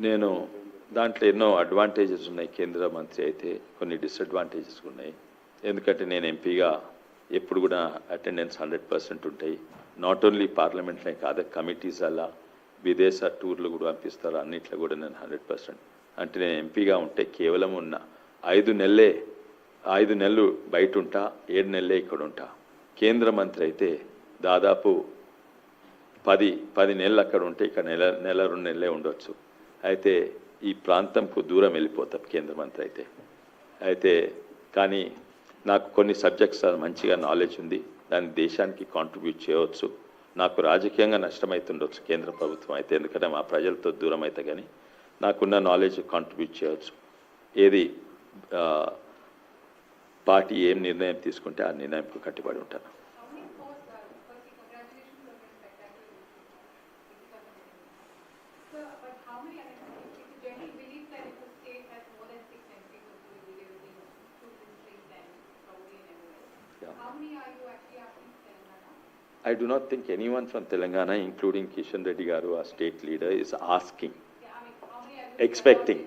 నేను దాంట్లో ఎన్నో అడ్వాంటేజెస్ ఉన్నాయి. కేంద్ర మంత్రి అయితే కొన్ని డిసడ్వాంటేజెస్ ఉన్నాయి. ఎందుకంటే నేను ఎంపీగా ఎప్పుడు కూడా అటెండెన్స్ 100% ఉంటాయి. నాట్ ఓన్లీ పార్లమెంట్లే కాదు, కమిటీస్ అలా విదేశ టూర్లు కూడా పంపిస్తారు. అన్నిట్లో కూడా నేను 100%. అంటే నేను ఎంపీగా ఉంటే కేవలం ఉన్న 5 నెలలు బయట ఉంటా, 7 నెలలే ఇక్కడ ఉంటా. కేంద్ర మంత్రి అయితే దాదాపు 10 నెలలు అక్కడ ఉంటే ఇక్కడ నెల 2 నెలలే ఉండొచ్చు. అయితే ఈ ప్రాంతంకు దూరం వెళ్ళిపోతాం కేంద్ర మంత్రి అయితే. కానీ నాకు కొన్ని సబ్జెక్ట్స్ మంచిగా నాలెడ్జ్ ఉంది, దాన్ని దేశానికి కాంట్రిబ్యూట్ చేయవచ్చు. నాకు రాజకీయంగా నష్టమవుతుండొచ్చు కేంద్ర ప్రభుత్వం అయితే, ఎందుకంటే మా ప్రజలతో దూరం అయితే, కానీ నాకున్న నాలెడ్జ్ కాంట్రిబ్యూట్ చేయవచ్చు. ఏది పార్టీ ఏం నిర్ణయం తీసుకుంటే ఆ నిర్ణయంకు కట్టుబడి ఉంటాను. I do not think anyone from Telangana, including Kishan Reddy Garu, our state leader, is asking, expecting.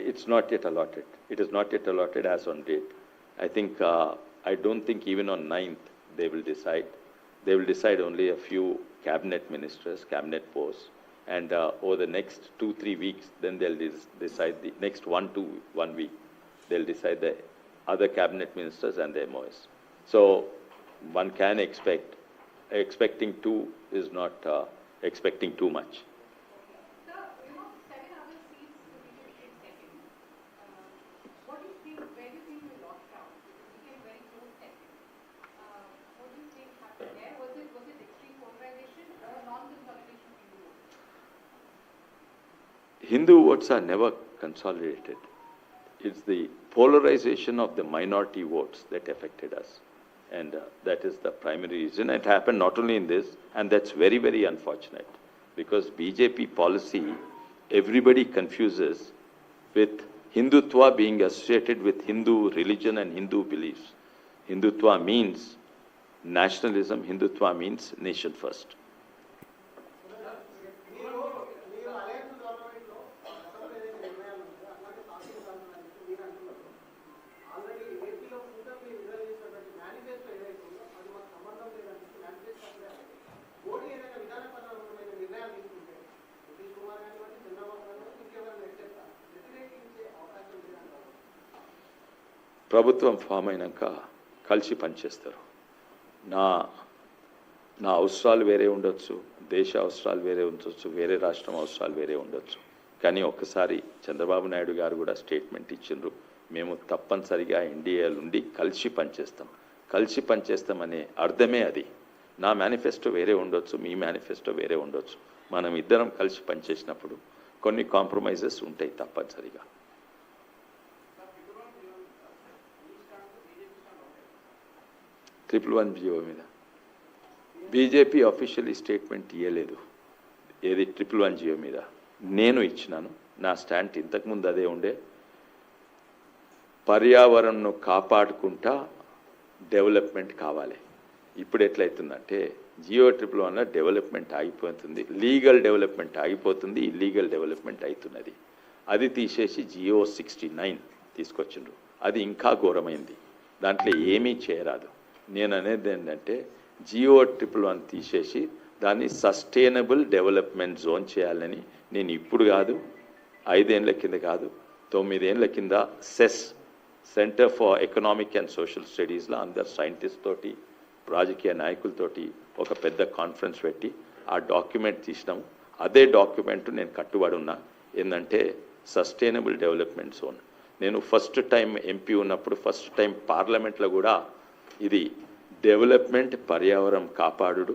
It's not yet allotted. It is not yet allotted as on date. I think, I don't think even on 9th they will decide. They will decide only a few cabinet ministers, cabinet posts, and over the next 2-3 weeks, then they'll decide the next 1 week, they'll decide the other cabinet ministers and the MOS. So one can expecting 2 is not expecting too much. Hindu votes are never consolidated. It's the polarization of the minority votes that affected us. And that is the primary reason. It happened not only in this, and that's very, very unfortunate, because BJP policy, everybody confuses with Hindutva being associated with Hindu religion and Hindu beliefs. Hindutva means nationalism, Hindutva means nation first. ప్రభుత్వం form అయినాక కలిసి పనిచేస్తారు. నా అవసరాలు వేరే ఉండొచ్చు, దేశ అవసరాలు వేరే ఉండొచ్చు, వేరే రాష్ట్రం అవసరాలు వేరే ఉండొచ్చు. కానీ ఒకసారి చంద్రబాబు నాయుడు గారు కూడా స్టేట్మెంట్ ఇచ్చిండ్రు, మేము తప్పనిసరిగా ఎన్డీఏలు ఉండి కలిసి పనిచేస్తామనే అర్థమే అది. నా మేనిఫెస్టో వేరే ఉండొచ్చు, మీ మేనిఫెస్టో వేరే ఉండొచ్చు. మనం ఇద్దరం కలిసి పనిచేసినప్పుడు కొన్ని కాంప్రమైజెస్ ఉంటాయి తప్పనిసరిగా. ట్రిపుల్ 1 జియో మీద బీజేపీ అఫీషియల్లీ స్టేట్మెంట్ ఇవ్వలేదు. ఏది ట్రిపుల్ 1 జియో మీద నేను ఇచ్చినాను. నా స్టాండ్ ఇంతకుముందు అదే ఉండే. పర్యావరణను కాపాడుకుంటా డెవలప్మెంట్ కావాలి. ఇప్పుడు ఎట్లయితుందంటే జియో 111 డెవలప్మెంట్ ఆగిపోతుంది, లీగల్ డెవలప్మెంట్ ఆగిపోతుంది, ఇల్లీగల్ డెవలప్మెంట్ అవుతున్నది. అది తీసేసి జియో 69 తీసుకొచ్చిండ్రు. అది ఇంకా ఘోరమైంది, దాంట్లో ఏమీ చేయరాదు. నేను అనేది ఏంటంటే జియో 111 తీసేసి దాన్ని సస్టైనబుల్ డెవలప్మెంట్ జోన్ చేయాలని నేను ఇప్పుడు కాదు, 5 ఏళ్ల కింద కాదు, 9 ఏళ్ల కింద centre for economic and social స్టడీస్లో అందరు సైంటిస్ట్ తోటి రాజకీయ నాయకులతోటి ఒక పెద్ద కాన్ఫరెన్స్ పెట్టి ఆ డాక్యుమెంట్ తీసినాము. అదే డాక్యుమెంట్ నేను కట్టుబడి ఉన్నా. ఏంటంటే సస్టైనబుల్ డెవలప్మెంట్ జోన్. నేను ఫస్ట్ టైం ఎంపీ ఉన్నప్పుడు ఫస్ట్ టైం పార్లమెంట్లో కూడా ఇది డెవలప్మెంట్, పర్యావరణం కాపాడు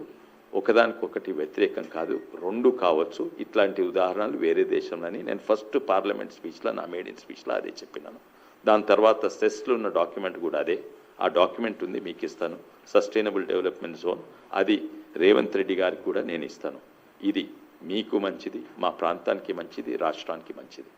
ఒకదానికొకటి వ్యతిరేకం కాదు, 2 కావచ్చు. ఇట్లాంటి ఉదాహరణలు వేరే దేశంలోని నేను ఫస్ట్ పార్లమెంట్ స్పీచ్లో, నా మేడిన్ స్పీచ్లో అదే చెప్పినాను. దాని తర్వాత సెస్లో ఉన్న డాక్యుమెంట్ కూడా అదే. ఆ డాక్యుమెంట్ ఉంది, మీకు ఇస్తాను. సస్టైనబుల్ డెవలప్మెంట్ జోన్ అది రేవంత్ రెడ్డి గారికి కూడా నేను ఇస్తాను. ఇది మీకు మంచిది, మా ప్రాంతానికి మంచిది, రాష్ట్రానికి మంచిది.